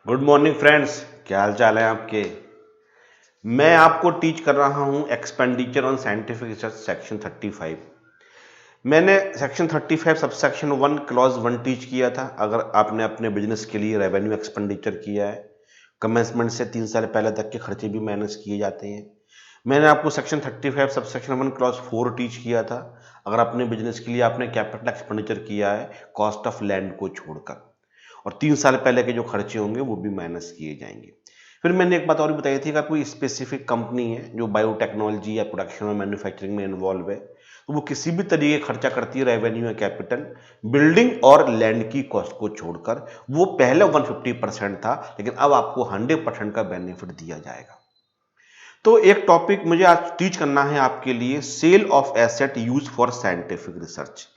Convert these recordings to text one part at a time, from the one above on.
Good morning friends, क्या हाल चाल है आपके। मैं आपको टीच कर रहा हूं expenditure on scientific research section 35। मैंने section 35 sub section 1 clause 1 teach किया था। अगर आपने अपने बिजनेस के लिए रेवेन्यू एक्सपेंडिचर किया है, कमेंसमेंट से 3 साल पहले तक के खर्चे भी माइनस किए जाते हैं। मैंने आपको section 35 sub section 1 clause 4 teach किया था। अगर अपने बिजनेस के लिए आपने कैपिटल एक्सपेंडिचर किया है कॉस्ट ऑफ लैंड को छोड़कर, और 3 साल पहले के जो खर्चे होंगे वो भी माइनस किए जाएंगे। फिर मैंने एक बात और भी बताई थी, अगर कोई स्पेसिफिक कंपनी है जो बायोटेक्नोलॉजी या प्रोडक्शन और मैन्युफैक्चरिंग में इन्वॉल्व है, तो वो किसी भी तरीके खर्चा करती है रेवेन्यू या कैपिटल, बिल्डिंग और लैंड की कॉस्ट को छोड़कर। वो पहले 150% था, लेकिन अब आपको 100% का बेनिफिट दिया जाएगा। तो एक टॉपिक मुझे आज टीच करना है आपके लिए, sale of asset use for scientific research.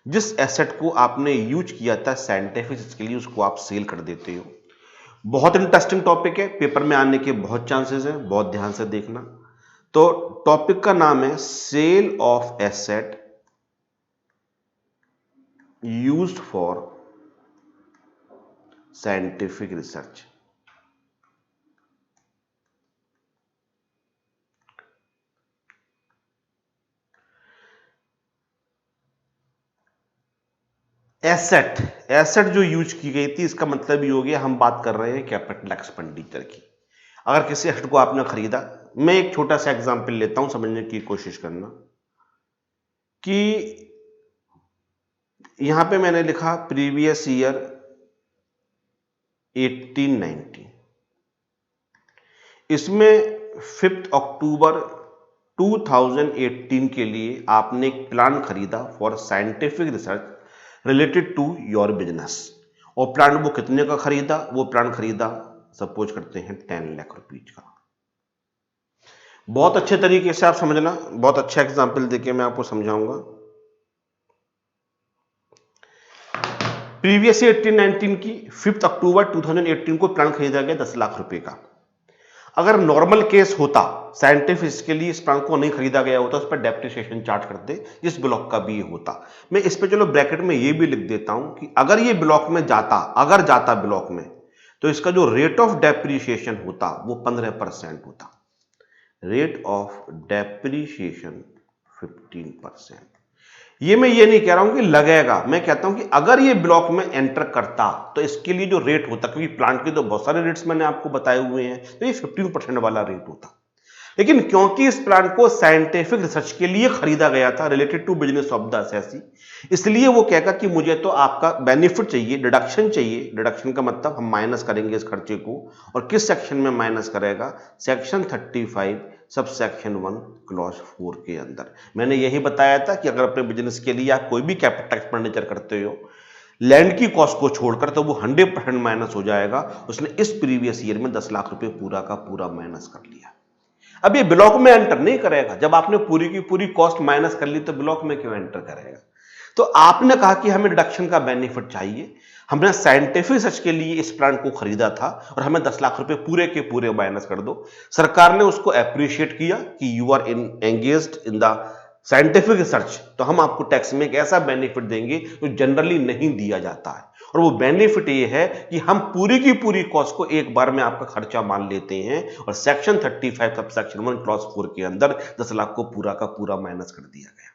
जिस एसेट को आपने यूज किया था साइंटिफिक रिसर्च के लिए, उसको आप सेल कर देते हो। बहुत इंटरेस्टिंग टॉपिक है, पेपर में आने के बहुत चांसेस हैं, बहुत ध्यान से देखना। तो टॉपिक का नाम है sale of asset used for scientific research. Asset asset जो यूज की गई थी, इसका मतलब ये हो गया हम बात कर रहे हैं कैपिटल एक्सपेंडिचर की। अगर किसी एसेट को आपने खरीदा, मैं एक छोटा सा एग्जांपल लेता हूं, समझने की कोशिश करना कि यहां पे मैंने लिखा प्रीवियस ईयर 1890। इसमें 5 अक्टूबर 2018 के लिए आपने एक प्लान खरीदा for scientific research related to your business. और प्लान वो कितने का खरीदा? वो प्लान खरीदा, सपोज करते हैं 10 लाख रुपीज का। बहुत अच्छे तरीके से आप समझना, बहुत अच्छा एग्जाम्पल देके मैं आपको समझाऊंगा। प्रीवियस ईयर 1819 की 5 अक्टूबर 2018 को प्लान खरीदा गया 10 लाख रुपए का। अगर नॉर्मल केस होता, साइंटिफिक के लिए इस प्लान को नहीं खरीदा गया होता, उस पर डेप्रिसिएशन चार्ज करते, इस ब्लॉक का भी ये होता। मैं इस पे चलो ब्रैकेट में ये भी लिख देता हूं कि अगर ये ब्लॉक में जाता, अगर जाता ब्लॉक में, तो इसका जो रेट ऑफ डेप्रिसिएशन होता वो 15% होता। Rate of depreciation 15%। ये मैं ये नहीं कह रहा हूं कि लगेगा, मैं कहता हूं कि अगर ये ब्लॉक में एंटर करता तो इसके लिए जो रेट होता, क्योंकि प्लांट के तो बहुत सारे रेट्स मैंने आपको बताए हुए हैं, तो ये 15% वाला रेट होता। लेकिन क्योंकि इस प्लांट को साइंटिफिक रिसर्च के लिए खरीदा गया था related to business of the assessee, इसलिए वो कहेगा कि मुझे तो आपका बेनिफिट चाहिए, डिडक्शन चाहिए। डिडक्शन का मतलब हम माइनस करेंगे इस खर्चे को, और किस सेक्शन में माइनस करेगा? सेक्शन 35 सब सेक्शन 1 क्लॉज 4 के अंदर। मैंने यही बताया था कि अगर अपने बिजनेस के लिए आप कोई भी कैपिटल एक्सपेंडिचर करते हो लैंड की कॉस्ट को छोड़कर, तो वो 100% माइनस हो जाएगा। उसने इस प्रीवियस ईयर में 10 लाख रुपए पूरा का पूरा माइनस कर लिया। अब ये ब्लॉक में एंटर नहीं करेगा। जब आपने पूरी की पूरी कॉस्ट माइनस कर ली तो ब्लॉक में क्यों एंटर करेगा? तो आपने कहा कि हमें डिडक्शन का बेनिफिट चाहिए, हमने साइंटिफिक रिसर्च के लिए इस प्लांट को खरीदा था और हमें 10 लाख रुपए पूरे के पूरे माइनस कर दो। सरकार ने उसको अप्रिशिएट किया कि you are engaged in the scientific research, तो हम आपको टैक्स में एक ऐसा बेनिफिट देंगे जो जनरली नहीं दिया जाता है। और वो बेनिफिट ये है कि हम पूरी की पूरी कॉस्ट को एक बार में आपका खर्चा मान लेते हैं, और सेक्शन 35 सब सेक्शन 1 क्लॉज 4 के अंदर 10 लाख को पूरा का पूरा माइनस कर दिया गया।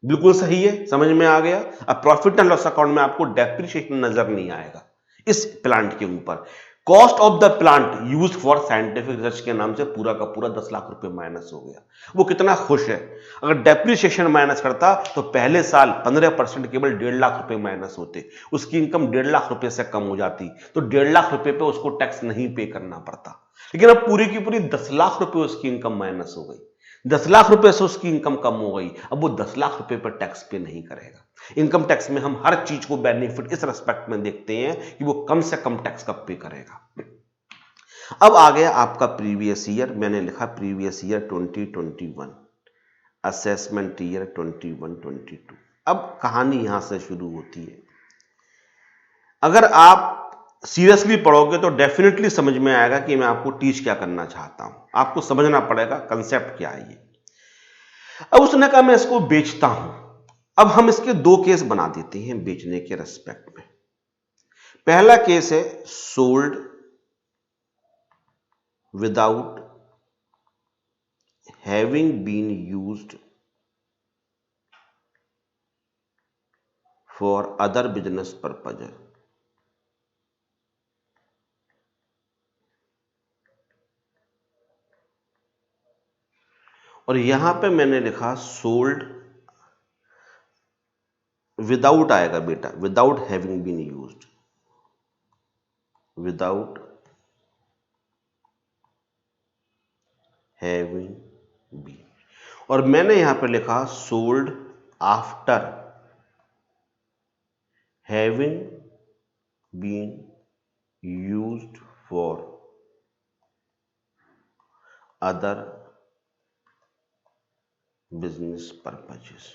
बिल्कुल सही है, समझ में आ गया। अब प्रॉफिट एंड लॉस अकाउंट में आपको डेप्रिसिएशन नजर नहीं आएगा इस प्लांट के ऊपर। Cost of the plant use for scientific research के नाम से पूरा का पूरा 10 लाख रुपए माइनस हो गया। वो कितना खुश है। अगर डेप्रिसिएशन माइनस करता तो पहले साल 15% केवल 1.5 लाख रुपए माइनस होते, उसकी इनकम 1.5 लाख रुपए से कम हो जाती, तो 1.5 लाख रुपए पे उसको टैक्स नहीं पे करना पड़ता। लेकिन अब पूरी की पूरी 10 लाख रुपए उसकी इनकम माइनस हो गई, 10 लाख रुपए से उसकी इनकम कम हो गई। अब वो 10 लाख रुपए पर टैक्स पे नहीं करेगा। इनकम टैक्स में हम हर चीज को बेनिफिट इस रेस्पेक्ट में देखते हैं कि वो कम से कम टैक्स कब पे करेगा। अब आ गया आपका प्रीवियस ईयर, मैंने लिखा प्रीवियस ईयर 2021, असेसमेंट ईयर 21-22। अब कहानी यहां से शुरू होती है। अगर आप सीरियसली पढ़ोगे तो डेफिनेटली समझ में आएगा कि मैं आपको टीच क्या करना चाहता हूं। आपको समझना पड़ेगा कंसेप्ट क्या है ये। अब उसने कहा मैं इसको बेचता हूं। अब हम इसके दो केस बना देते हैं बेचने के रेस्पेक्ट में। पहला केस है sold without having been used for other business purposes. और यहां पे मैंने लिखा सोल्ड, विदाउट आएगा बेटा, without having been used, without having been. और मैंने यहां पे लिखा sold after having been used for other business purposes.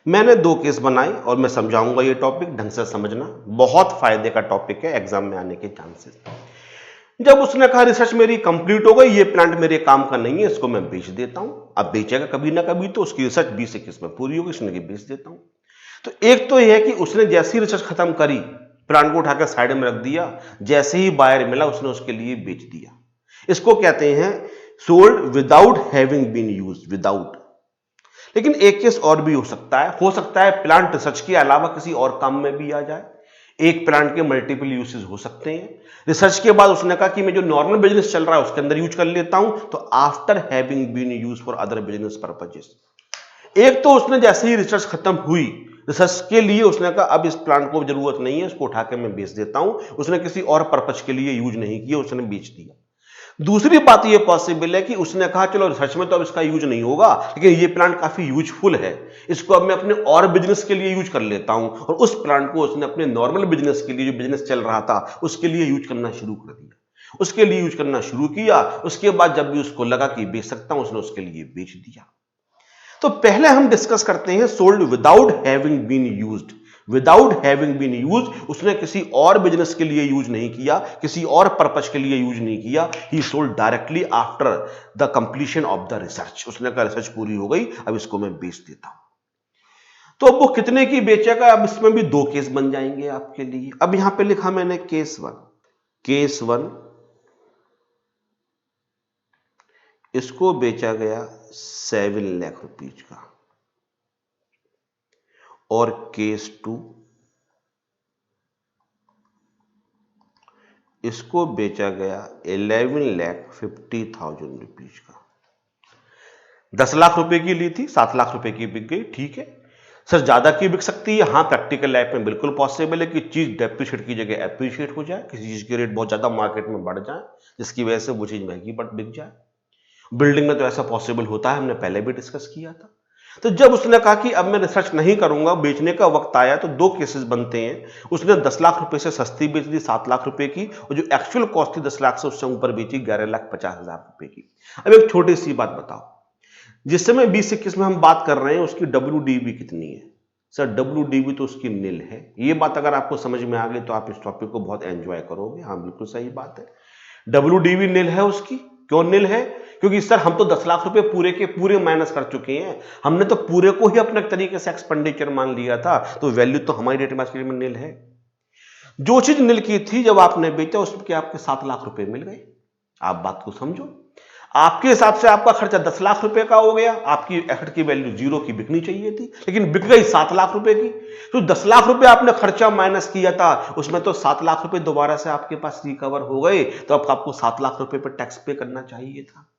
मैंने दो केस बनाए और मैं समझाऊंगा, ये टॉपिक ढंग से समझना, बहुत फायदे का टॉपिक है, एग्जाम में आने के चांसेस। जब उसने कहा रिसर्च मेरी कंप्लीट हो गई, ये प्लांट मेरे काम का नहीं है, इसको मैं बेच देता हूं। अब बेचेगा कभी ना कभी, तो उसकी रिसर्च 20-21 में पूरी होगी, उसने बेच देता हूं। तो एक तो यह है कि उसने जैसी रिसर्च खत्म करी, प्लांट को उठाकर साइड में रख दिया, जैसे ही बायर मिला उसने उसके लिए बेच दिया। इसको कहते हैं sold without having been used, without. लेकिन एक केस और भी हो सकता है प्लांट रिसर्च के अलावा किसी और काम में भी आ जाए। एक प्लांट के मल्टीपल यूसेज हो सकते हैं। रिसर्च के बाद उसने कहा कि मैं जो नॉर्मल बिजनेस चल रहा है उसके अंदर यूज कर लेता हूं, तो after having been use for other business purposes. एक तो उसने जैसे ही रिसर्च खत्म हुई, रिसर्च के लिए उसने कहा अब इस प्लांट को जरूरत नहीं है, इसको उठा के मैं बेच देता हूं। उसने किसी और पर्पज के लिए यूज नहीं किया, उसने बेच दिया। दूसरी बात यह पॉसिबल है कि उसने कहा चलो रिसर्च में तो अब इसका यूज नहीं होगा, लेकिन ये प्लांट काफी यूजफुल है, इसको अब मैं अपने और बिजनेस के लिए यूज कर लेता हूं, और उस प्लांट को उसने अपने नॉर्मल बिजनेस के लिए, जो बिजनेस चल रहा था उसके लिए यूज करना शुरू कर दिया। उसके लिए यूज करना शुरू किया, उसके बाद जब भी उसको लगा कि बेच सकता हूं, उसने उसके लिए बेच दिया। तो पहले हम डिस्कस करते हैं sold without having been used. Without having been use, उसने किसी और बिजनेस के लिए यूज नहीं किया, किसी और पर्पज के लिए यूज नहीं किया। ही sold directly after the completion of the research. उसने कहा रिसर्च पूरी हो गई, अब इसको मैं बेच देता हूं। तो अब वो कितने की बेचेगा, अब इसमें भी दो केस बन जाएंगे आपके लिए। अब यहां पे लिखा मैंने केस वन। केस वन, इसको बेचा गया 7 लाख रुपीज का। और केस टू, इसको बेचा गया 11,50,000 रुपीज का। 10 लाख रुपए की ली थी, 7 लाख रुपए की बिक गई, ठीक है। सर ज्यादा की बिक सकती है, हाँ प्रैक्टिकल लाइफ में बिल्कुल पॉसिबल है कि चीज डेप्रिशिएट की जगह एप्रिशिएट हो जाए, किसी चीज के रेट बहुत ज्यादा मार्केट में बढ़ जाए, जिसकी वजह से वो चीज महंगी बिक जाए। बिल्डिंग में तो ऐसा पॉसिबल होता है, हमने पहले भी डिस्कस किया था। तो जब उसने कहा कि अब मैं रिसर्च नहीं करूंगा, बेचने का वक्त आया, तो दो केसेस बनते हैं। उसने 10 लाख रुपए से सस्ती बेच दी, 7 लाख रुपए की, और जो एक्चुअल कॉस्ट थी 10 लाख से उससे ऊपर बेची, 11,50,000 रुपए की। अब एक छोटी सी बात बताओ, जिस समय 20-21 में हम बात कर रहे हैं उसकी WDV कितनी है? सर WDV तो उसकी नील है। ये बात अगर आपको समझ में आ गई तो आप इस टॉपिक को बहुत एंजॉय करोगे। हाँ बिल्कुल सही बात है, WDV नील है उसकी। क्यों नील है? क्योंकि सर हम तो 10 लाख रुपए पूरे के पूरे माइनस कर चुके हैं, हमने तो पूरे को ही अपने तरीके से एक्सपेंडिचर मान लिया था, तो वैल्यू तो हमारी डेट में नील है। जो चीज नील की थी जब आपने बेचा, उसके आपके 7 लाख रुपए मिल गए। आप बात को समझो, आपके हिसाब से आपका खर्चा 10 लाख रुपए का हो गया, आपकी एसेट की वैल्यू 0 की बिकनी चाहिए थी, लेकिन बिक गई 7 लाख रुपए की। तो 10 लाख रुपए आपने खर्चा माइनस किया था, उसमें तो 7 लाख रुपए दोबारा से आपके पास रिकवर हो गए, तो अब आपको 7 लाख रुपए पर टैक्स पे करना चाहिए था।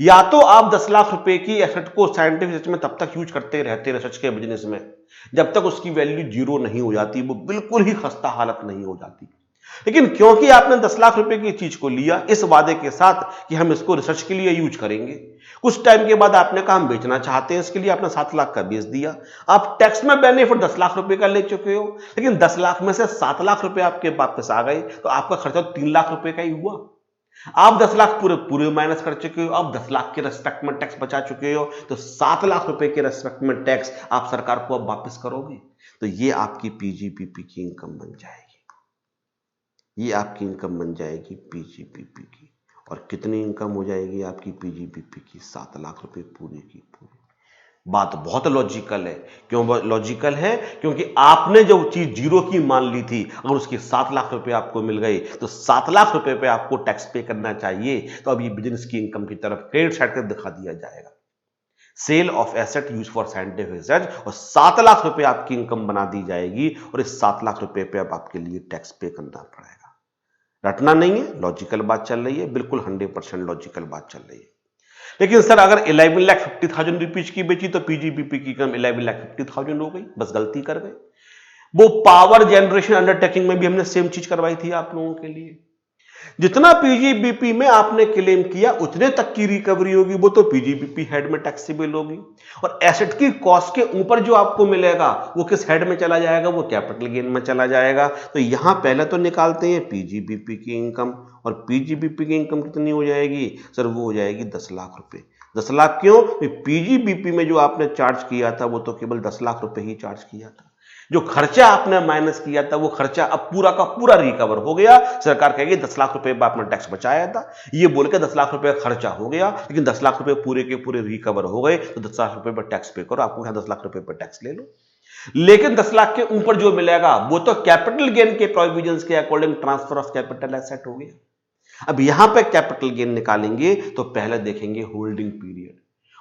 या तो आप 10 लाख रुपए की एसेट को साइंटिफिक रिसर्च में तब तक यूज करते रहते रिसर्च के बिजनेस में, जब तक उसकी वैल्यू 0 नहीं हो जाती, वो बिल्कुल ही खस्ता हालत नहीं हो जाती। लेकिन क्योंकि आपने 10 लाख रुपए की चीज को लिया इस वादे के साथ कि हम इसको रिसर्च के लिए यूज करेंगे, कुछ टाइम के बाद आपने कहा हम बेचना चाहते हैं, इसके लिए आपने 7 लाख का बेच दिया। आप टैक्स में बेनिफिट 10 लाख रुपए का ले चुके हो, लेकिन 10 लाख में से 7 लाख रुपए आपके वापस आ गए, तो आपका खर्चा 3 लाख रुपए का ही हुआ। आप 10 लाख पूरे पूरे माइनस कर चुके हो, आप 10 लाख के रेस्पेक्ट में टैक्स बचा चुके हो, तो 7 लाख रुपए के रेस्पेक्ट में टैक्स आप सरकार को अब वापस करोगे। तो ये आपकी PGPP की इनकम बन जाएगी। ये आपकी इनकम बन जाएगी PGPP की। और कितनी इनकम हो जाएगी आपकी PGPP की? 7 लाख रुपए पूरे की पूरी। बात बहुत लॉजिकल है। क्यों लॉजिकल है? क्योंकि आपने जो चीज जीरो की मान ली थी, अगर उसके 7 लाख रुपए आपको मिल गए तो 7 लाख रुपए पे आपको टैक्स पे करना चाहिए। तो अब ये बिजनेस की इनकम की तरफ क्रेडिट साइड कर दिखा दिया जाएगा। Sale of asset use for scientific research, और 7 लाख रुपए आपकी इनकम बना दी जाएगी, और इस 7 लाख रुपए पे अब आपके लिए टैक्स पे करना पड़ेगा। रटना नहीं है, लॉजिकल बात चल रही है, बिल्कुल 100% लॉजिकल बात चल रही है। लेकिन सर अगर 11,50,000 रुपीज की बेची तो पीजीबीपी की इनकम 11,50,000 हो गई, बस गलती कर गए। वो पावर जनरेशन अंडरटेकिंग में भी हमने सेम चीज करवाई थी आप लोगों के लिए। जितना पीजीबीपी में आपने क्लेम किया उतने तक की रिकवरी होगी, वो तो पीजीबीपी हेड में टैक्सेबल होगी। और एसेट की कॉस्ट के ऊपर जो आपको मिलेगा वो किस हेड में चला जाएगा? वो कैपिटल गेन में चला जाएगा। तो यहां पहले तो निकालते हैं पीजीबीपी की इनकम, और पीजीबीपी की इनकम कितनी हो जाएगी सर? वो हो जाएगी 10 लाख रुपए। 10 लाख क्यों? पीजीबीपी में जो आपने चार्ज किया था वो तो केवल 10 लाख रुपए ही चार्ज किया था। जो खर्चा आपने माइनस किया था वो खर्चा अब पूरा का पूरा रिकवर हो गया। सरकार कहेगी 10 लाख रुपए आपने टैक्स बचाया था, ये बोल के 10 लाख रुपए खर्चा हो गया, लेकिन 10 लाख रुपए पूरे के पूरे रिकवर हो गए, तो 10 लाख रुपए पर टैक्स पे करो, आपको यहां 10 लाख रुपए पर टैक्स ले लो। लेकिन 10 लाख के ऊपर जो मिलेगा वो तो कैपिटल गेन के प्रोविजंस के according transfer of capital asset हो गया। अब यहां पे कैपिटल गेन निकालेंगे तो पहले देखेंगे होल्डिंग पीरियड,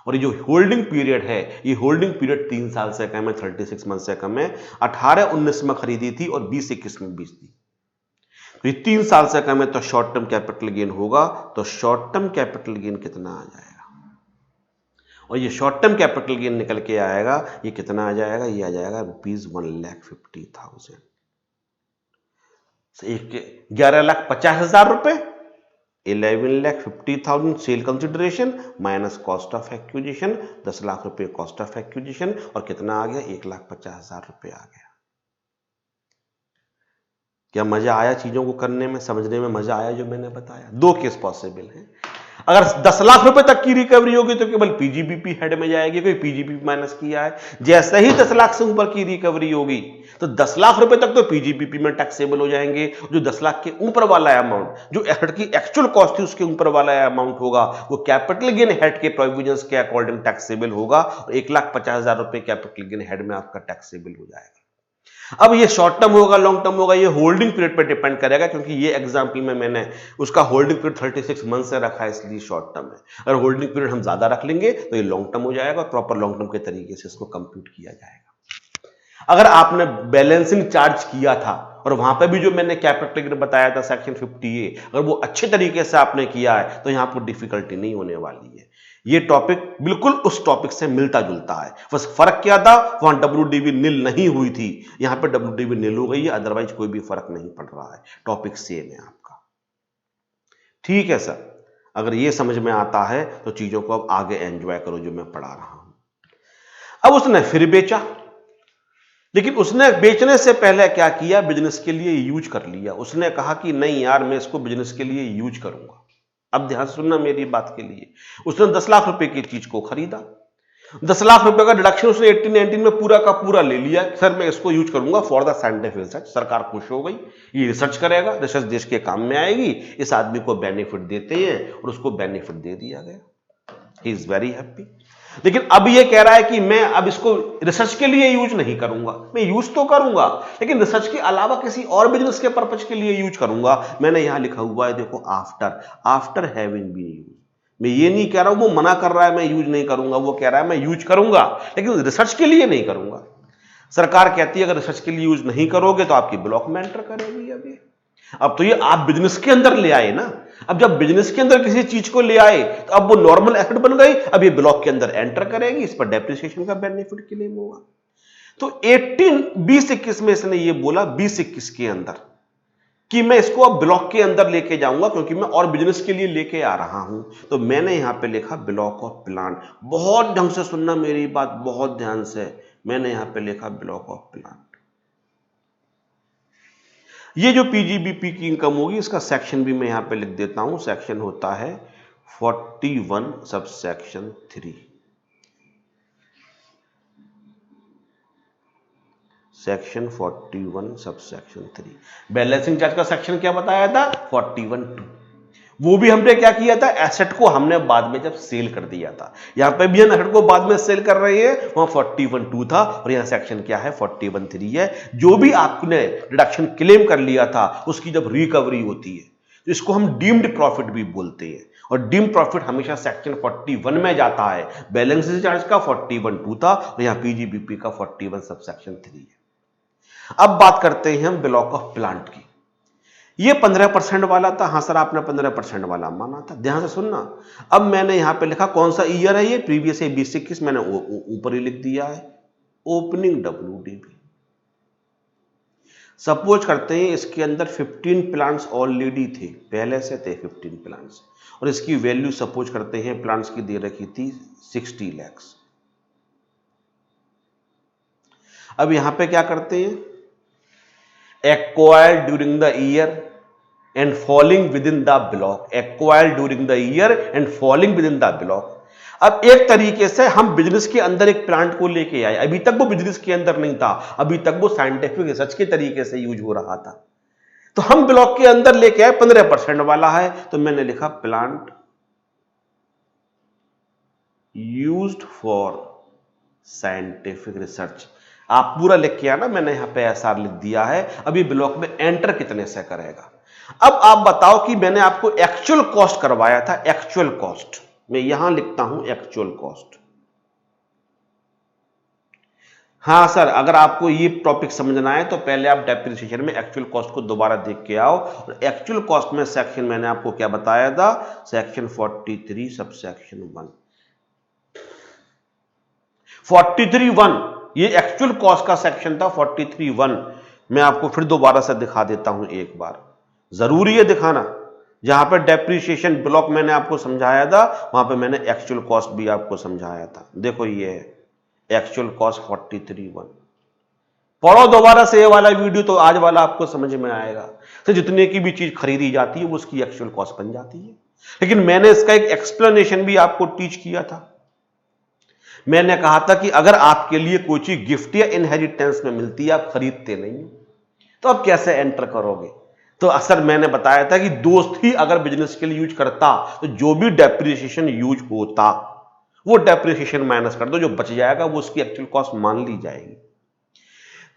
और ये जो होल्डिंग पीरियड है, ये होल्डिंग पीरियड 3 साल से कम है, 36 मंथ से कम है। 18-19 में खरीदी थी और 20-21 में बेच दी, तो ये 3 साल से कम है, तो शॉर्ट टर्म कैपिटल गेन होगा। तो शॉर्ट टर्म कैपिटल गेन कितना आ जाएगा? और ये शॉर्ट टर्म कैपिटल गेन निकल के आएगा, ये कितना आ जाएगा? ये आ जाएगा ₹1,50,000, 11,50,000 रुपए। 11,50,000 sale consideration minus cost of acquisition, 10 lakh रुपए कॉस्ट ऑफ एक्विजिशन, और कितना आ गया? 1,50,000 रुपए आ गया। क्या मजा आया चीजों को करने में, समझने में मजा आया जो मैंने बताया? 2 केस पॉसिबल है। अगर 10 लाख रुपए तक की रिकवरी होगी तो केवल पीजीबीपी हेड में जाएगी, कोई पीजीबीपी माइनस किया है। जैसे ही 10 लाख से ऊपर की रिकवरी होगी तो 10 लाख रुपए तक तो पीजीबीपी में टैक्सेबल हो जाएंगे। जो 10 लाख के ऊपर वाला अमाउंट, जो एसेट की एक्चुअल कॉस्ट थी उसके ऊपर वाला अमाउंट होगा, वो कैपिटल गेन हेड के प्रोविजंस के अकॉर्डिंग टैक्सेबल होगा, और 1,50,000 रुपए कैपिटल गेन हेड में आपका टैक्सेबल हो जाएगा। अब ये शॉर्ट टर्म होगा, लॉन्ग टर्म होगा, ये होल्डिंग पीरियड पर डिपेंड करेगा, क्योंकि ये एग्जांपल में मैंने उसका होल्डिंग पीरियड 36 मंथ से रखा है, इसलिए शॉर्ट टर्म है। अगर होल्डिंग पीरियड हम ज्यादा रख लेंगे तो ये लॉन्ग टर्म हो जाएगा, और प्रॉपर लॉन्ग टर्म के तरीके से इसको कंप्यूट किया जाएगा। अगर आपने बैलेंसिंग चार्ज किया था और वहां पर भी जो मैंने कैपिटल गेन बताया था सेक्शन 50A, अगर वो अच्छे तरीके से आपने किया है तो यहां पर डिफिकल्टी नहीं होने वाली है। ये टॉपिक बिल्कुल उस टॉपिक से मिलता जुलता है, बस फर्क क्या था, वहां WDV नील नहीं हुई थी, यहां पे WDV नील हो गई है, अदरवाइज कोई भी फर्क नहीं पड़ रहा है, टॉपिक सेम है आपका। ठीक है सर, अगर ये समझ में आता है तो चीजों को अब आगे एंजॉय करो जो मैं पढ़ा रहा हूं। अब उसने फिर बेचा, लेकिन उसने बेचने से पहले क्या किया? बिजनेस के लिए यूज कर लिया। उसने कहा कि नहीं यार, मैं इसको बिजनेस के लिए यूज करूंगा। अब ध्यान सुनना मेरी बात के लिए। उसने 10 लाख रुपए की चीज को खरीदा, 10 लाख रुपए का डिडक्शन उसने 18-19 में पूरा का पूरा ले लिया। सर मैं इसको यूज करूंगा फॉर द साइंटिफिक रिसर्च। सरकार खुश हो गई, ये रिसर्च करेगा, रिसर्च देश के काम में आएगी, इस आदमी को बेनिफिट देते हैं, और उसको बेनिफिट दे दिया गया। He is very happy. लेकिन अब ये कह रहा है कि मैं अब इसको रिसर्च के लिए यूज नहीं करूंगा। मैं यूज तो करूंगा, लेकिन रिसर्च के अलावा किसी और बिजनेस के पर्पज के लिए यूज करूंगा। मैंने यहां लिखा हुआ है, देखो, आफ्टर हैविंग बीन यूज। मैं ये नहीं कह रहा हूं वो मना कर रहा है मैं यूज नहीं करूंगा, वो कह रहा है मैं यूज करूंगा, लेकिन रिसर्च के लिए नहीं करूंगा। सरकार कहती है अगर रिसर्च के लिए यूज नहीं करोगे तो आपकी ब्लॉक में एंटर करेगी। अब तो ये आप बिजनेस के अंदर ले आए ना। अब जब बिजनेस के अंदर किसी चीज को ले आए तो अब वो नॉर्मल एसेट बन गई, अब ये ब्लॉक के अंदर एंटर करेगी, इस पर डेप्रिसिएशन का बेनिफिट क्लेम होगा। तो 20-21 में इसने ये बोला, 20-21 के अंदर, कि मैं इसको अब ब्लॉक के अंदर लेके जाऊंगा, क्योंकि मैं और बिजनेस के लिए लेके आ रहा हूं। तो मैंने यहां पे लिखा ब्लॉक ऑफ प्लान। बहुत ढंग से सुनना मेरी बात, बहुत ध्यान से। मैंने यहां पे लिखा ब्लॉक ऑफ प्लान। ये जो पीजीबीपी की इनकम होगी इसका सेक्शन भी मैं यहां पे लिख देता हूं। सेक्शन होता है 41 sub section 3। Section 41 sub section 3। Balancing charge का सेक्शन क्या बताया था? 41(2). वो भी हमने क्या किया था, एसेट को हमने बाद में जब सेल कर दिया था। यहां पे भी हम एसेट को बाद में सेल कर रहे हैं, वहां 41(2) था और यहां सेक्शन क्या है, 41(3) है। जो भी आपने डिडक्शन क्लेम कर लिया था उसकी जब रिकवरी होती है तो इसको हम डीम्ड प्रॉफिट भी बोलते हैं, और डीम्ड प्रॉफिट हमेशा सेक्शन 41 में जाता है। बैलेंस चार्ज का 41(2) था और यहां पीजीबीपी का 41 सब सेक्शन 3 है। अब बात करते हैं हम ब्लॉक ऑफ प्लांट की। ये 15% वाला था, हाँ सर आपने 15% वाला माना था, ध्यान से सुनना। अब मैंने यहां पे लिखा कौन सा ईयर है, ये प्रीवियस है 2021, मैंने ऊपर ही लिख दिया है ओपनिंग WDV। सपोज करते हैं इसके अंदर 15 प्लांट्स ऑलरेडी थे, पहले से थे 15 प्लांट्स, और इसकी वैल्यू सपोज करते हैं प्लांट्स की दे रखी थी 60 लाख। अब यहां पे क्या करते हैं, acquired during the year and falling with in the block, acquired during the year and falling with in the block. अब एक तरीके से हम बिजनेस के अंदर एक प्लांट को लेके आए, अभी तक वो बिजनेस के अंदर नहीं था, अभी तक वो साइंटिफिक रिसर्च के तरीके से यूज हो रहा था, तो हम ब्लॉक के अंदर लेके आए, 15% वाला है, तो मैंने लिखा plant used for scientific research. आप पूरा लिख के आना, मैंने यहां पे एसआर लिख दिया है। अभी ब्लॉक में एंटर कितने से करेगा। अब आप बताओ कि मैंने आपको एक्चुअल कॉस्ट करवाया था, एक्चुअल कॉस्ट मैं यहां लिखता हूं एक्चुअल कॉस्ट। हां सर, अगर आपको ये टॉपिक समझना है तो पहले आप डेप्रिसिएशन में एक्चुअल कॉस्ट को दोबारा देख के आओ। और एक्चुअल कॉस्ट में सेक्शन मैंने आपको क्या बताया था, सेक्शन 43 सब सेक्शन 1 43(1) ये एक्चुअल कॉस्ट का सेक्शन था 43(1). मैं आपको फिर दोबारा से दिखा देता हूं एक बार, जरूरी है दिखाना। जहां पर डेप्रिसिएशन ब्लॉक मैंने आपको समझाया था, वहां पे मैंने एक्चुअल कॉस्ट भी आपको समझाया था। देखो ये है एक्चुअल कॉस्ट 43(1). पढ़ो दोबारा से ये वाला वीडियो, तो आज वाला आपको समझ में आएगा। तो जितने की भी चीज खरीदी जाती है वो उसकी एक्चुअल कॉस्ट बन जाती है। लेकिन मैंने इसका एक एक्सप्लेनेशन भी आपको टीच किया था। मैंने कहा था कि अगर आपके लिए कोई चीज गिफ्ट या इनहेरिटेंस में मिलती है, आप खरीदते नहीं हो, तो आप कैसे एंटर करोगे। तो अक्सर मैंने बताया था कि दोस्त ही अगर बिजनेस के लिए यूज करता तो जो भी डेप्रिसिएशन यूज होता वो डेप्रिसिएशन माइनस कर दो, जो बच जाएगा वो उसकी एक्चुअल कॉस्ट मान ली जाएगी।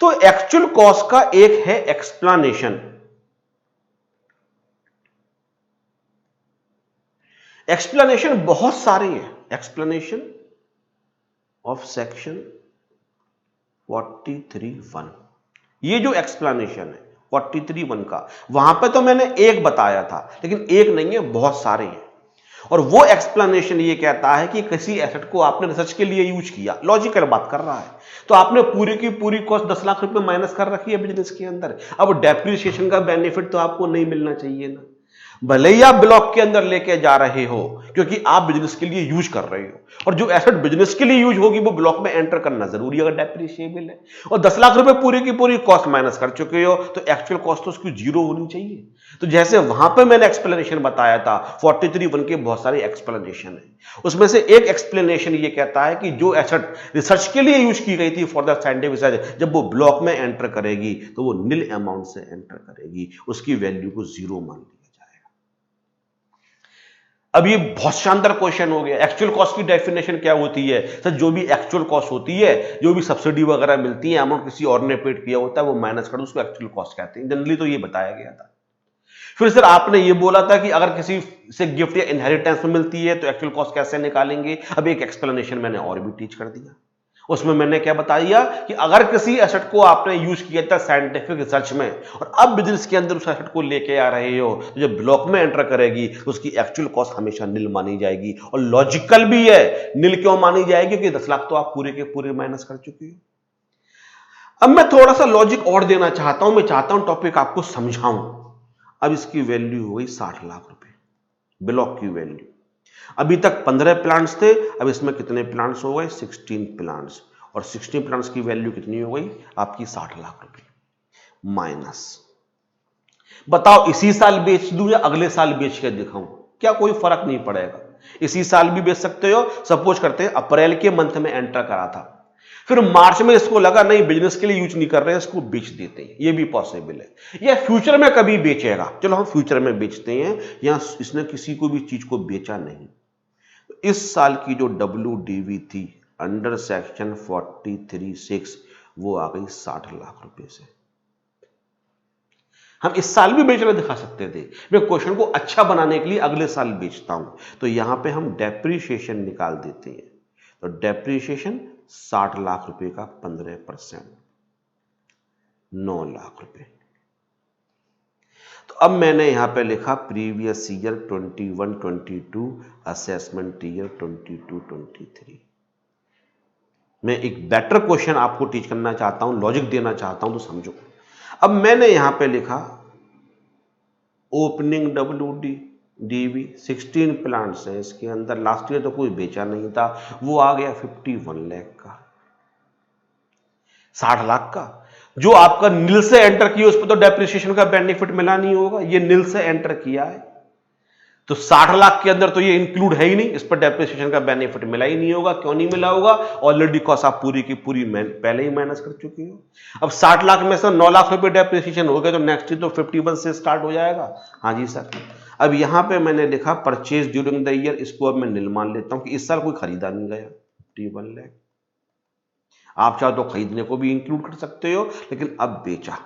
तो एक्चुअल कॉस्ट का एक है एक्सप्लेनेशन। एक्सप्लेनेशन बहुत सारे हैं। एक्सप्लेनेशन ऑफ सेक्शन 43(1), ये जो एक्सप्लेनेशन है 43(1) का, वहां पे तो मैंने एक बताया था, लेकिन एक नहीं है, बहुत सारे हैं। और वो एक्सप्लेनेशन ये कहता है कि किसी एसेट को आपने रिसर्च के लिए यूज किया, लॉजिकल बात कर रहा है, तो आपने पूरी की पूरी कॉस्ट 10 लाख रुपए माइनस कर रखी है बिजनेस के अंदर। अब डेप्रिसिएशन का बेनिफिट तो आपको नहीं मिलना चाहिए ना, भले ही आप ब्लॉक के अंदर लेके जा रहे हो क्योंकि आप बिजनेस के लिए यूज कर रहे हो, और जो एसेट बिजनेस के लिए यूज होगी वो ब्लॉक में एंटर करना जरूरी है अगर डेप्रिसिएबल है। और 10 लाख रुपए पूरी की पूरी कॉस्ट माइनस कर चुके हो तो एक्चुअल कॉस्ट तो उसकी जीरो होनी चाहिए। तो जैसे वहां पे मैंने एक्सप्लेनेशन बताया था 43(1) के बहुत सारे एक्सप्लेनेशन है, उसमें से एक एक्सप्लेनेशन ये कहता है कि जो एसेट रिसर्च के लिए यूज की गई थी फॉर द साइंटिफिक रिसर्च, जब वो ब्लॉक में एंटर करेगी तो वो नील अमाउंट से एंटर करेगी, उसकी वैल्यू को जीरो मान लिया। अब ये बहुत शानदार क्वेश्चन हो गया। एक्चुअल कॉस्ट की डेफिनेशन क्या होती है सर, जो भी एक्चुअल कॉस्ट होती है, जो भी सब्सिडी वगैरह मिलती है, अमाउंट किसी और ने पेड किया होता है, वो माइनस कर दो, उसको एक्चुअल कॉस्ट कहते हैं। जनरली तो ये बताया गया था। फिर सर आपने ये बोला था कि अगर किसी से गिफ्ट या इनहेरिटेंस में मिलती है तो एक्चुअल कॉस्ट कैसे निकालेंगे। अब एक एक्सप्लेनेशन मैंने और भी टीच कर दिया, उसमें मैंने क्या बताया कि अगर किसी एसेट को आपने यूज किया था साइंटिफिक रिसर्च में और अब बिजनेस के अंदर उस एसेट को लेके आ रहे हो, तो जब ब्लॉक में एंटर करेगी तो उसकी एक्चुअल कॉस्ट हमेशा नील मानी जाएगी। और लॉजिकल भी है, नील क्यों मानी जाएगी, क्योंकि 10 लाख तो आप पूरे के पूरे माइनस कर चुके हो। अब मैं थोड़ा सा लॉजिक और देना चाहता हूं, मैं चाहता हूं टॉपिक आपको समझाऊं। अब इसकी वैल्यू हो गई 60 लाख रुपए, ब्लॉक की वैल्यू। अभी तक 15 प्लांट्स थे, अब इसमें कितने प्लांट्स हो गए, 16 प्लांट्स, और 16 प्लांट्स की वैल्यू कितनी हो गई आपकी 60 लाख रुपए माइनस। बताओ इसी साल बेच दूं या अगले साल बेच के दिखाऊं, क्या कोई फर्क नहीं पड़ेगा। इसी साल भी बेच सकते हो। सपोज करते हैं अप्रैल के मंथ में एंटर करा था, फिर मार्च में इसको लगा नहीं बिजनेस के लिए यूज नहीं कर रहे हैं, इसको बेच देते हैं, ये भी पॉसिबल है। या फ्यूचर में कभी बेचेगा, चलो हम फ्यूचर में बेचते हैं, यहां इसने किसी को भी चीज को बेचा नहीं। इस साल की जो WDV थी अंडर सेक्शन 43(6) वो आ गई 60 लाख रुपए से। हम इस साल भी बेचना दिखा सकते थे, मैं क्वेश्चन को अच्छा बनाने के लिए अगले साल बेचता हूं, तो यहां पे हम डेप्रीशिएशन निकाल देते हैं। तो डेप्रीशिएशन 60 लाख रुपए का 15%, 9 लाख रुपए। तो अब मैंने यहां पे लिखा प्रीवियस ईयर 21-22, असेसमेंट ईयर 22-23। मैं एक बेटर क्वेश्चन आपको टीच करना चाहता हूं, लॉजिक देना चाहता हूं, तो समझो। अब मैंने यहां पे लिखा ओपनिंग WDV 16 प्लांट्स है इसके अंदर, लास्ट ईयर तो कोई बेचा नहीं था, वो आ गया 51 लाख का, 60 लाख का। जो आपका नील से एंटर किया उस पर तो डेप्रिसिएशन का बेनिफिट मिला नहीं होगा, ये नील से एंटर किया है तो 60 लाख के अंदर तो ये इंक्लूड है ही नहीं, इस पर डेप्रिसिएशन का बेनिफिट मिला ही नहीं होगा। क्यों नहीं मिला होगा? ऑलरेडी कॉस्ट आप पूरी की पूरी पहले ही माइनस कर चुकी हो। अब 60 लाख में से 9 लाख रुपए डेप्रिसिएशन हो गए तो नेक्स्ट ईयर तो 51 से स्टार्ट हो जाएगा। हाँ जी सर। अब यहां पे मैंने लिखा परचेज ड्यूरिंग द ईयर, इसको अब मैं नील मान लेता हूं कि इस साल कोई खरीदा नहीं गया, 51 लाख। आप चाहो तो खरीदने को भी इंक्लूड कर सकते हो, लेकिन अब बेचा।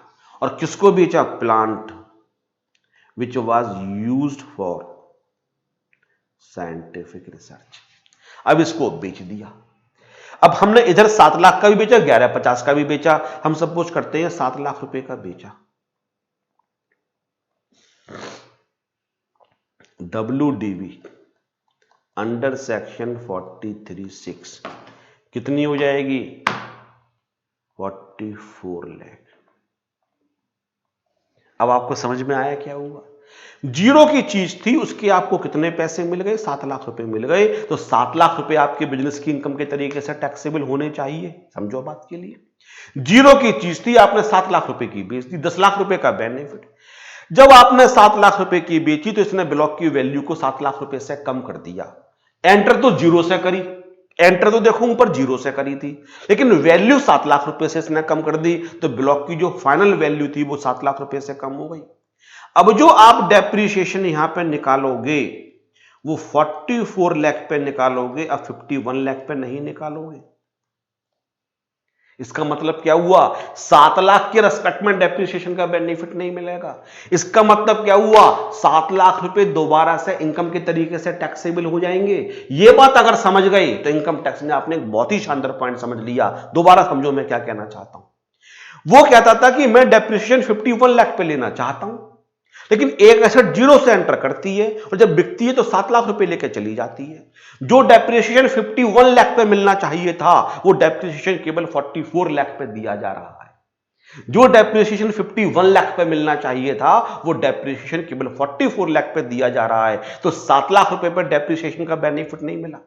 और किसको बेचा? Plant which was used for scientific research. अब इसको बेच दिया। अब हमने इधर 7 लाख का भी बेचा, 1150 का भी बेचा। हम सपोज करते हैं 7 लाख रुपए का बेचा। WDV अंडर सेक्शन 43(6) कितनी हो जाएगी? 44 लाख। अब आपको समझ में आया क्या हुआ? जीरो की चीज थी, उसके आपको कितने पैसे मिल गए? 7 लाख रुपए मिल गए। तो 7 लाख रुपए आपके बिजनेस की इनकम के तरीके से टैक्सेबल होने चाहिए। समझो बात के लिए। जीरो की चीज थी, आपने 7 लाख रुपए की बेच दी, 10 लाख रुपए का बेनिफिट। जब आपने 7 लाख रुपए की बेची तो इसने ब्लॉक की वैल्यू को 7 लाख रुपए से कम कर दिया। एंटर तो जीरो से करी, एंटर तो देखो ऊपर जीरो से करी थी, लेकिन वैल्यू 7 लाख रुपए से इसने कम कर दी, तो ब्लॉक की जो फाइनल वैल्यू थी वो 7 लाख रुपए से कम हो गई। अब जो आप डेप्रीशिएशन यहां पे निकालोगे वो 44 लाख पे निकालोगे, अब 51 लाख पे नहीं निकालोगे। इसका मतलब क्या हुआ? 7 लाख के रेस्पेक्ट में डेप्रिसिएशन का बेनिफिट नहीं मिलेगा। इसका मतलब क्या हुआ? 7 लाख रुपए दोबारा से इनकम के तरीके से टैक्सेबल हो जाएंगे। ये बात अगर समझ गई तो इनकम टैक्स ने आपने एक बहुत ही शानदार पॉइंट समझ लिया। दोबारा समझो मैं क्या कहना चाहता हूं। वो कहता था कि मैं डेप्रिसिएशन 51 लाख पे लेना चाहता हूं, लेकिन एक एसेट जीरो से एंटर करती है और जब बिकती है तो 7 लाख रुपए लेकर चली जाती है। जो डेप्रिसिएशन 51 लाख पे मिलना चाहिए था वो डेप्रिसिएशन केवल 44 लाख पे दिया जा रहा है। जो डेप्रिसिएशन 51 लाख पे मिलना चाहिए था वो डेप्रिसिएशन केवल 44 लाख पे दिया जा रहा है। तो 7 लाख रुपए पर डेप्रिसिएशन का बेनिफिट नहीं मिला।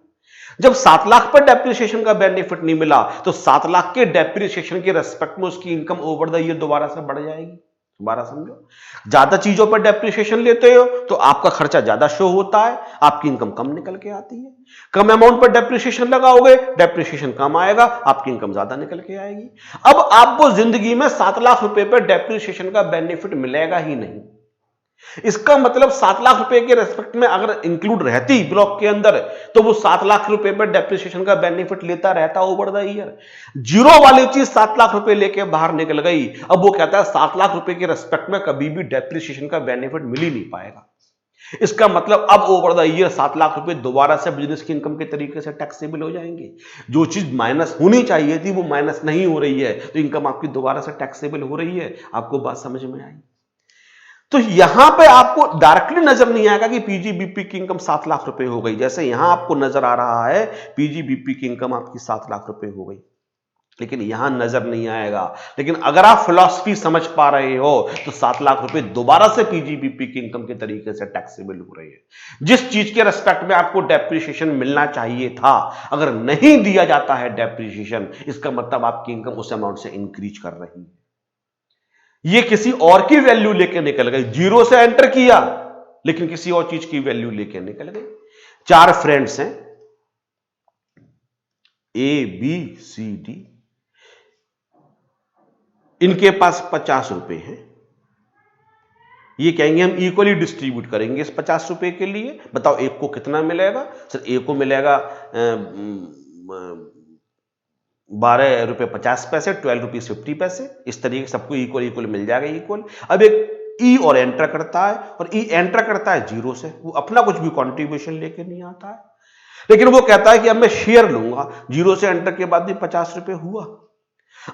जब 7 लाख पर डेप्रिसिएशन का बेनिफिट नहीं मिला तो 7 लाख के डेप्रिसिएशन के रेस्पेक्ट में उसकी इनकम ओवर द ईयर दोबारा से बढ़ जाएगी। दोबारा समझो, ज्यादा चीजों पर डेप्रिसिएशन लेते हो तो आपका खर्चा ज्यादा शो होता है, आपकी इनकम कम निकल के आती है। कम अमाउंट पर डेप्रिसिएशन लगाओगे, डेप्रिसिएशन कम आएगा, आपकी इनकम ज्यादा निकल के आएगी। अब आपको जिंदगी में 7 लाख रुपए पर डेप्रिसिएशन का बेनिफिट मिलेगा ही नहीं। इसका मतलब 7 लाख रुपए के रेस्पेक्ट में अगर इंक्लूड रहती ब्लॉक के अंदर तो वो 7 लाख रुपए पर डेप्रिसिएशन का बेनिफिट लेता रहता ओवर द ईयर। जीरो वाली चीज 7 लाख रुपए लेके बाहर निकल गई। अब वो कहता है 7 लाख रुपए के रेस्पेक्ट में कभी भी डेप्रिसिएशन का बेनिफिट मिल ही नहीं पाएगा। इसका मतलब अब ओवर द ईयर 7 लाख रुपए दोबारा से बिजनेस की इनकम के तरीके से टैक्सेबल हो जाएंगे। जो चीज माइनस होनी चाहिए थी वो माइनस नहीं हो रही है, तो इनकम आपकी दोबारा से टैक्सेबल हो रही है। आपको बात समझ में आई? तो यहां पे आपको डायरेक्टली नजर नहीं आएगा कि पीजीबीपी की इनकम 7 लाख रुपए हो गई। जैसे यहां आपको नजर आ रहा है पीजीबीपी की इनकम आपकी 7 लाख रुपए हो गई, लेकिन यहां नजर नहीं आएगा। लेकिन अगर आप फिलॉसफी समझ पा रहे हो तो 7 लाख रुपए दोबारा से पीजीबीपी की इनकम के तरीके से टैक्सेबल हो रही है। जिस चीज के रेस्पेक्ट में आपको डेप्रिसिएशन मिलना चाहिए था, अगर नहीं दिया जाता है डेप्रिसिएशन, इसका मतलब आपकी इनकम उस अमाउंट से इंक्रीज कर रही है। ये किसी और की वैल्यू लेके निकल गई। जीरो से एंटर किया लेकिन किसी और चीज की वैल्यू लेके निकल गई। 4 फ्रेंड्स हैं, ABCD, इनके पास 50 रुपए हैं। ये कहेंगे हम इक्वली डिस्ट्रीब्यूट करेंगे इस 50 रुपए के लिए। बताओ एक को कितना मिलेगा? सर एक को मिलेगा 12 रुपए 50 पैसे, 12 रुपीज 50 पैसे। इस तरीके से सबको इक्वल इक्वल मिल जाएगा इक्वल। अब एक ई और एंटर करता है, और ई एंटर करता है 0 से, वो अपना कुछ भी कॉन्ट्रीब्यूशन लेके नहीं आता है, लेकिन वो कहता है कि अब मैं शेयर लूंगा। 0 से एंटर के बाद भी 50 रुपए हुआ।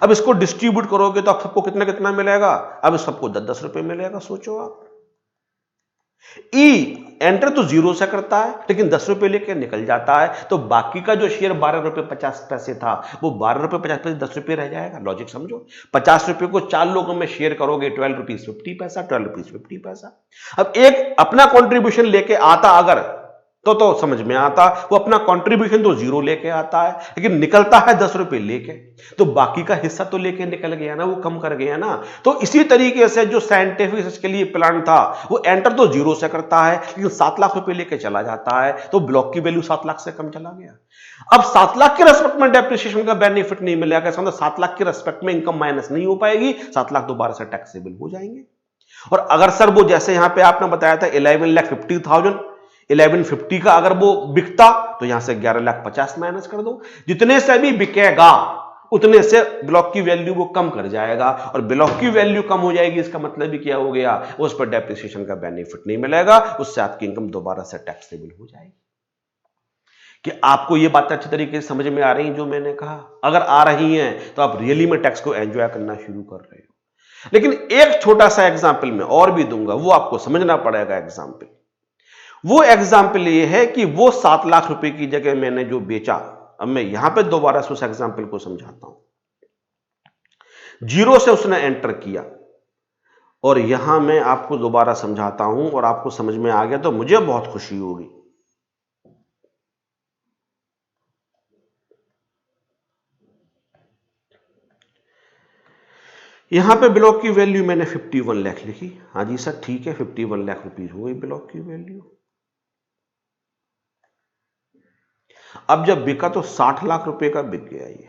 अब इसको डिस्ट्रीब्यूट करोगे तो आप सबको कितना कितना मिलेगा? अब सबको 10-10 रुपए मिलेगा। सोचो आप, ई एंटर तो 0 से करता है लेकिन 10 रुपए लेके निकल जाता है, तो बाकी का जो शेयर 12 रुपए 50 पैसे था, वो 12 रुपए 50 पैसे 10 रुपए रह जाएगा। लॉजिक समझो, 50 रुपए को 4 लोगों में शेयर करोगे, 12 रुपीज 50 पैसा, 12 रुपीज 50 पैसा। अब एक अपना कॉन्ट्रीब्यूशन लेके आता अगर तो समझ में आता, वो अपना कंट्रीब्यूशन तो 0 लेके आता है लेकिन निकलता है 10 रुपए लेके, तो बाकी का हिस्सा तो लेके निकल गया ना, वो कम कर गया ना। तो इसी तरीके से जो साइंटिफिक रिसर्च के लिए प्लान था, वो एंटर तो 0 से करता है लेकिन 7 लाख रुपए लेके चला जाता है, तो ब्लॉक की वैल्यू 7 लाख से कम चला गया। अब 7 लाख के रेस्पेक्ट में डेप्रिसिएशन का बेनिफिट नहीं मिलेगा, 7 लाख के रेस्पेक्ट में इनकम माइनस नहीं हो पाएगी, 7 लाख दोबारा से टैक्सेबल हो जाएंगे। और अगर सर वो जैसे यहां पे आपने बताया था 11,50,000, 1150 का अगर वो बिकता तो यहां से 11,50,000 माइनस कर दो, जितने से भी बिकेगा उतने से ब्लॉक की वैल्यू वो कम कर जाएगा, और ब्लॉक की वैल्यू कम हो जाएगी, इसका मतलब भी क्या हो गया? उस पर डेप्रिसिएशन का बेनिफिट नहीं मिलेगा, उससे आपकी इनकम दोबारा से टैक्सेबल हो जाएगी। कि आपको ये बातें अच्छी तरीके से समझ में आ रही हैं जो मैंने कहा? अगर आ रही हैं तो आप रियली में टैक्स को एंजॉय करना शुरू कर रहे हो। लेकिन एक छोटा सा एग्जाम्पल मैं और भी दूंगा, वो आपको समझना पड़ेगा एग्जाम्पल। वो एग्जाम्पल ये है कि वो 7 लाख रुपए की जगह मैंने जो बेचा, अब मैं यहां पे दोबारा से उस एग्जाम्पल को समझाता हूं। 0 से उसने एंटर किया, और यहां मैं आपको दोबारा समझाता हूं, और आपको समझ में आ गया तो मुझे बहुत खुशी होगी। यहां पे ब्लॉक की वैल्यू मैंने 51 लाख लिखी। हाँ जी सर ठीक है, 51 लाख रुपीज हो गई ब्लॉक की वैल्यू। अब जब बिका तो 60 लाख रुपए का बिक गया ये।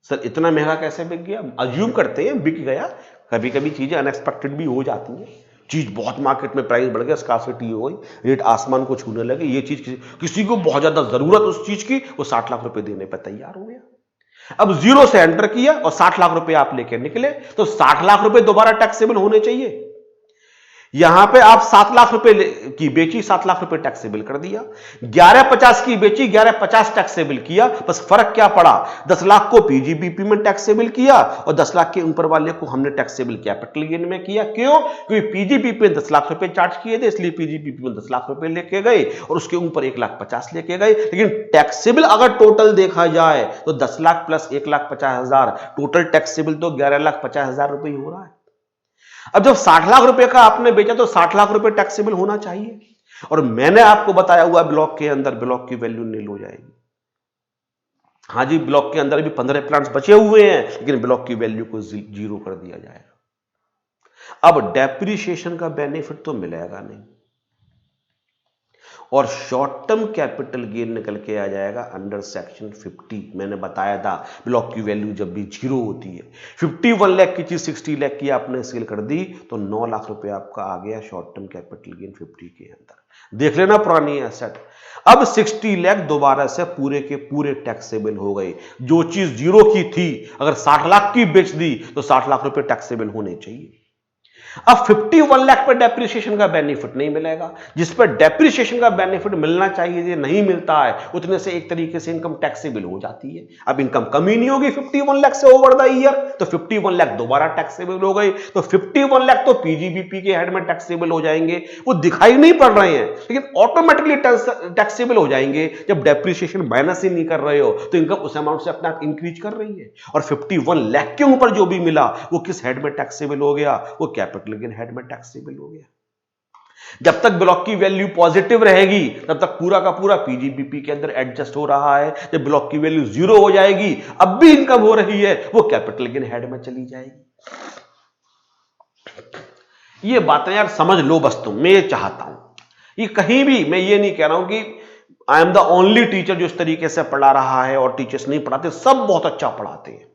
सर इतना महंगा कैसे बिक गया? अज्यूम करते हैं बिक गया, कभी कभी चीजें अनएक्सपेक्टेड भी हो जाती हैं। चीज बहुत मार्केट में प्राइस बढ़ गया, स्कार्सिटी हो गई, रेट आसमान को छूने लगे, ये चीज किसी को बहुत ज्यादा जरूरत उस चीज की, वो 60 लाख रुपए देने पर तैयार हो गया। अब 0 से एंटर किया और 60 लाख रुपए आप लेके निकले, तो 60 लाख रुपए दोबारा टैक्सेबल होने चाहिए। यहां पे आप 7 लाख रुपए की बेची, 7 लाख रुपए टैक्सेबल कर दिया। 1150 की बेची, 1150 टैक्सेबल किया। बस फर्क क्या पड़ा? 10 लाख को पीजीबीपी में टैक्सेबल किया, और 10 लाख के ऊपर वाले को हमने टैक्सेबल कैपिटल गेन में किया। क्यों? क्योंकि पीजीबीपी में 10 लाख रुपए चार्ज किए थे, इसलिए पीजीबीपी में 10 लाख रुपए लेके गए, और उसके ऊपर 1,50,000 लेके गए। लेकिन टैक्सेबल अगर टोटल देखा जाए तो 10 लाख प्लस 1,50,000, टोटल टैक्सेबल तो 11,50,000 रुपए ही हो रहा है। अब जब 60 लाख रुपए का आपने बेचा तो 60 लाख रुपए टैक्सेबल होना चाहिए, और मैंने आपको बताया हुआ ब्लॉक के अंदर ब्लॉक की वैल्यू नील हो जाएगी। हां जी, ब्लॉक के अंदर भी 15 प्लांट्स बचे हुए हैं, लेकिन ब्लॉक की वैल्यू को 0 कर दिया जाएगा। अब डेप्रिसिएशन का बेनिफिट तो मिलेगा नहीं, और शॉर्ट टर्म कैपिटल गेन निकल के आ जाएगा अंडर सेक्शन 50। मैंने बताया था ब्लॉक की वैल्यू जब भी 0 होती है, 51 लाख की चीज 60 लाख की आपने सेल कर दी, तो 9 लाख रुपए आपका आ गया शॉर्ट टर्म कैपिटल गेन 50 के अंदर। देख लेना पुरानी एसेट। अब 60 लाख दोबारा से पूरे के पूरे टैक्सेबल हो गए। जो चीज 0 की थी अगर 60 लाख की बेच दी तो 60 लाख रुपए टैक्सेबल होने चाहिए। अब 51 लाख पर डेप्रिसिएशन का बेनिफिट नहीं मिलेगा, जिस पर डेप्रिसिएशन का बेनिफिट मिलना चाहिए ये नहीं मिलता है, उतने से एक तरीके से इनकम टैक्सेबल हो जाती है। अब इनकम कम ही नहीं होगी 51 लाख से ओवर द ईयर, तो 51 लाख दोबारा टैक्सेबल हो गई, तो 51 लाख तो पीजीबीपी के हेड में टैक्सेबल हो जाएंगे। वो दिखाई नहीं पड़ रहे हैं लेकिन ऑटोमेटिकली टैक्सेबल हो जाएंगे। जब डेप्रिसिएशन माइनस ही नहीं कर रहे हो तो इनकम उस अमाउंट से अपने आप इंक्रीज कर रही है। और 51 लाख के ऊपर जो भी मिला वो किस हेड में टैक्सेबल हो गया? वो कैपिटल गेन हेड में टैक्सेबल हो गया। जब तक ब्लॉक की वैल्यू पॉजिटिव रहेगी तब तक पूरा का पूरा पीजीबीपी के अंदर एडजस्ट हो रहा है। जब ब्लॉक की वैल्यू 0 हो जाएगी, अब भी इनकम हो रही है, वो कैपिटल गेन हेड में चली जाएगी। ये बातें यार समझ लो बस तुम, मैं ये चाहता हूं। ये कहीं भी मैं ये नहीं कह रहा हूं कि I am the only teacher जो इस तरीके से पढ़ा रहा है, और टीचर्स नहीं पढ़ाते, सब बहुत अच्छा पढ़ाते हैं।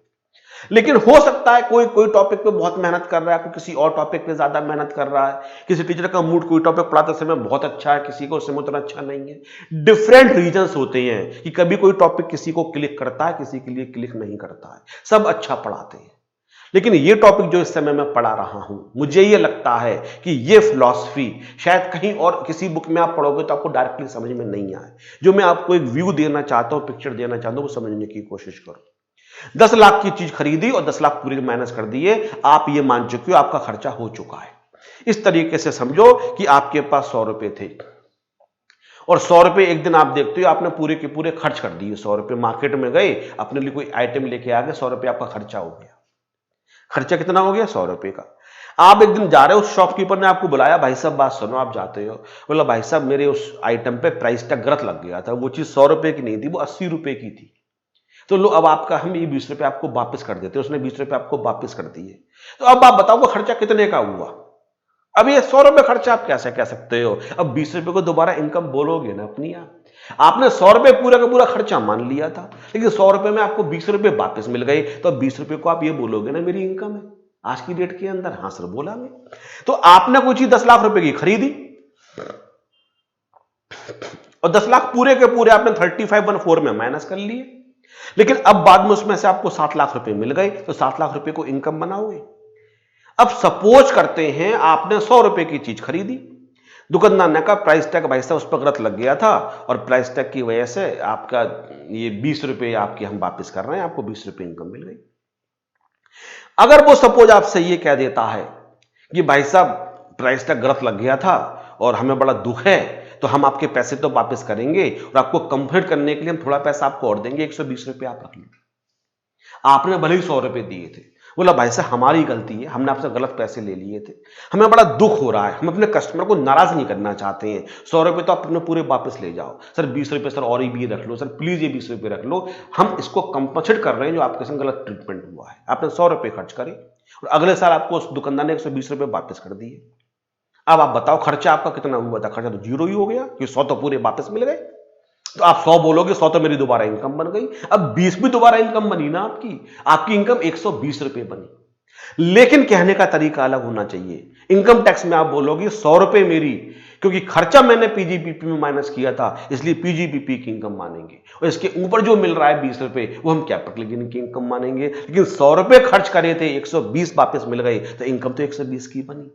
लेकिन हो सकता है कोई कोई टॉपिक पे बहुत मेहनत कर रहा है, कोई किसी और टॉपिक पे ज्यादा मेहनत कर रहा है, किसी टीचर का मूड कोई टॉपिक पढ़ाते समय बहुत अच्छा है, किसी को समय उतना अच्छा नहीं है। डिफरेंट रीजंस होते हैं कि कभी कोई टॉपिक किसी को क्लिक करता है, किसी के लिए क्लिक नहीं करता है। सब अच्छा पढ़ाते हैं, लेकिन ये टॉपिक जो इस समय मैं पढ़ा रहा हूं, मुझे ये लगता है कि ये फिलॉसफी शायद कहीं और किसी बुक में आप पढ़ोगे तो आपको डायरेक्टली समझ में नहीं आए। जो मैं आपको एक व्यू देना चाहता हूं, पिक्चर देना चाहता हूं, वो समझने की कोशिश करो। 10 लाख की चीज खरीदी और 10 लाख पूरे माइनस कर दिए, आप ये मान चुके हो आपका खर्चा हो चुका है। इस तरीके से समझो कि आपके पास 100 रुपए थे, और 100 रुपए एक दिन आप देखते हो आपने पूरे के पूरे खर्च कर दिए। 100 रुपए मार्केट में गए, अपने लिए कोई आइटम लेके आ गए, 100 रुपए आपका खर्चा हो गया। खर्चा कितना हो गया? 100 रुपए का। आप एक दिन जा रहे हो, उस शॉपकीपर ने आपको बुलाया, भाई साहब बात सुनो, आप जाते हो, बोला भाई साहब मेरे उस आइटम पे प्राइस टैग गलत लग गया था, वो चीज 100 रुपए की नहीं थी, वो 80 रुपए की थी। तो लो अब आपका हम ये 20 रुपए आपको वापस कर देते, उसने 20 रुपए आपको वापस कर दिए। तो अब आप बताओ खर्चा कितने का हुआ? अब ये 100 रुपए खर्चा आप कैसे कह सकते हो? अब 20 रुपए को दोबारा इनकम बोलोगे ना अपनी आप। आपने 100 रुपए पूरा का पूरा खर्चा मान लिया था, लेकिन 100 रुपए में आपको 20 रुपए वापस मिल गए, तो अब 20 रुपए को आप ये बोलोगे ना मेरी इनकम है आज की डेट के अंदर। हाँ सर बोला मैं। तो आपने कोई चीज 10 लाख रुपए की खरीदी, और 10 लाख पूरे के पूरे आपने 3514 में माइनस कर लिए, लेकिन अब बाद में उसमें से आपको 7 लाख रुपए मिल गए, तो 7 लाख रुपए को इनकम बनाओगे। अब सपोज करते हैं आपने 100 रुपए की चीज खरीदी, दुकानदार ने कहा प्राइस टैग भाई साहब उस पर गलत लग गया था, और प्राइस टैग की वजह से आपका ये 20 रुपए आपके हम वापस कर रहे हैं, आपको 20 रुपए इनकम मिल गई। अगर वो सपोज आपसे ये कह देता है कि भाई साहब प्राइस टैग गलत लग गया था और हमें बड़ा दुख है, तो हम आपके पैसे तो वापस करेंगे, और आपको कंफर्ट करने के लिए हम थोड़ा पैसा आपको और देंगे, 120 रुपए आप रख लो। आपने भले ही 100 रुपए दिए थे, बोला भाई साहब हमारी गलती है, हमने आपसे गलत पैसे ले लिए थे, हमें बड़ा दुख हो रहा है, हम अपने कस्टमर को नाराज नहीं करना चाहते हैं, 100 रुपए तो आप अपने पूरे वापस ले जाओ। सर 20 रुपए सर और भी रख लो, सर प्लीज ये 20 रुपए रख लो, हम इसको कंपनसेट कर रहे हैं जो आपके संग गलत ट्रीटमेंट हुआ है। आपने 100 रुपए खर्च करे और अगले साल आपको उस दुकानदार ने 120 रुपए वापस कर दिए। अब आप बताओ खर्चा आपका कितना हुआ था? खर्चा तो जीरो ही हो गया, कि 100 तो पूरे वापस मिल गए। तो आप 100 बोलोगे, 100 तो मेरी दोबारा इनकम बन गई, अब 20 भी दोबारा इनकम बनी ना आपकी इनकम 120 रुपए बनी। लेकिन कहने का तरीका अलग होना चाहिए। इनकम टैक्स में आप बोलोगे 100 रुपए मेरी, क्योंकि खर्चा मैंने पीजीबीपी में माइनस किया था, इसलिए पीजीबीपी की इनकम मानेंगे, और इसके ऊपर जो मिल रहा है 20 रुपए वो हम कैपिटल गेन की इनकम मानेंगे। लेकिन 100 रुपए खर्च करे थे, 120 वापस मिल गए, तो इनकम तो 120 की बनी।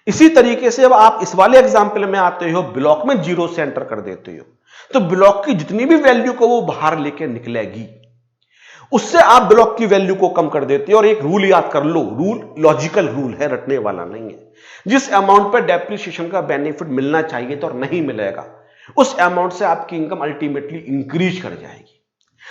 इसी तरीके से अब आप इस वाले एग्जाम्पल में आते हो, ब्लॉक में जीरो से एंटर कर देते हो, तो ब्लॉक की जितनी भी वैल्यू को वो बाहर लेके निकलेगी, उससे आप ब्लॉक की वैल्यू को कम कर देते हो। और एक रूल याद कर लो, रूल लॉजिकल रूल है, रटने वाला नहीं है। जिस अमाउंट पर डेप्रिसिएशन का बेनिफिट मिलना चाहिए तो और नहीं मिलेगा, उस अमाउंट से आपकी इनकम अल्टीमेटली इंक्रीज कर जाएगी।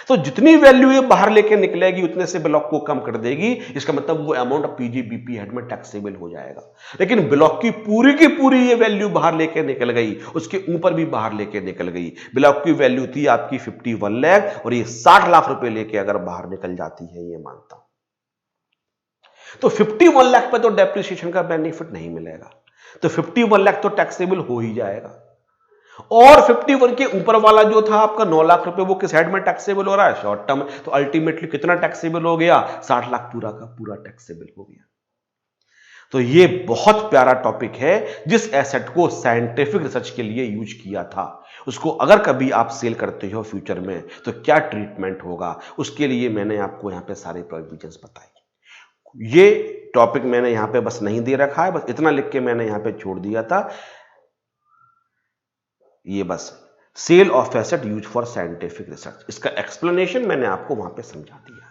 तो जितनी वैल्यू ये बाहर लेके निकलेगी उतने से ब्लॉक को कम कर देगी। इसका मतलब वो अमाउंट पीजीबीपी हेड में टैक्सेबल हो जाएगा। लेकिन ब्लॉक की पूरी ये वैल्यू बाहर लेके निकल गई, उसके ऊपर भी बाहर लेके निकल गई। ब्लॉक की वैल्यू थी आपकी 51 लाख, और ये 60 लाख रुपए लेके अगर बाहर निकल जाती है, ये मानता हूं, तो 51 लाख पे तो डेप्रिसिएशन का बेनिफिट नहीं मिलेगा, तो 51 लाख तो टैक्सेबल हो ही जाएगा। और 51 के ऊपर वाला जो था आपका 9 लाख रुपए, वो किस हेड में टैक्सेबल हो रहा है? Short term. तो अल्टीमेटली कितना टैक्सेबल हो गया? 60 लाख पूरा का पूरा टैक्सेबल हो गया। तो ये बहुत प्यारा टॉपिक है। जिस एसेट को साइंटिफिक रिसर्च के लिए यूज किया था, उसको अगर कभी आप सेल करते हो फ्यूचर में, तो क्या ट्रीटमेंट होगा, उसके लिए मैंने आपको यहां पे सारे प्रोविजंस बताए। ये टॉपिक मैंने यहां पे बस नहीं दे रखा है, बस इतना लिख के मैंने यहां पे छोड़ दिया था, ये बस sale of asset use for scientific research. इसका एक्सप्लेनेशन मैंने आपको वहां पे समझा दिया है।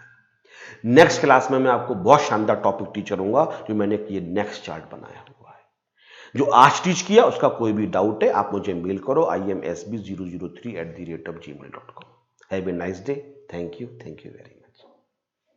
नेक्स्ट क्लास में मैं आपको बहुत शानदार टॉपिक टीच करूंगा, जो मैंने ये नेक्स्ट चार्ट बनाया हुआ है। जो आज टीच किया उसका कोई भी डाउट है, आप मुझे मेल करो imsb003@gmail.com। Have a nice day. Thank you very much.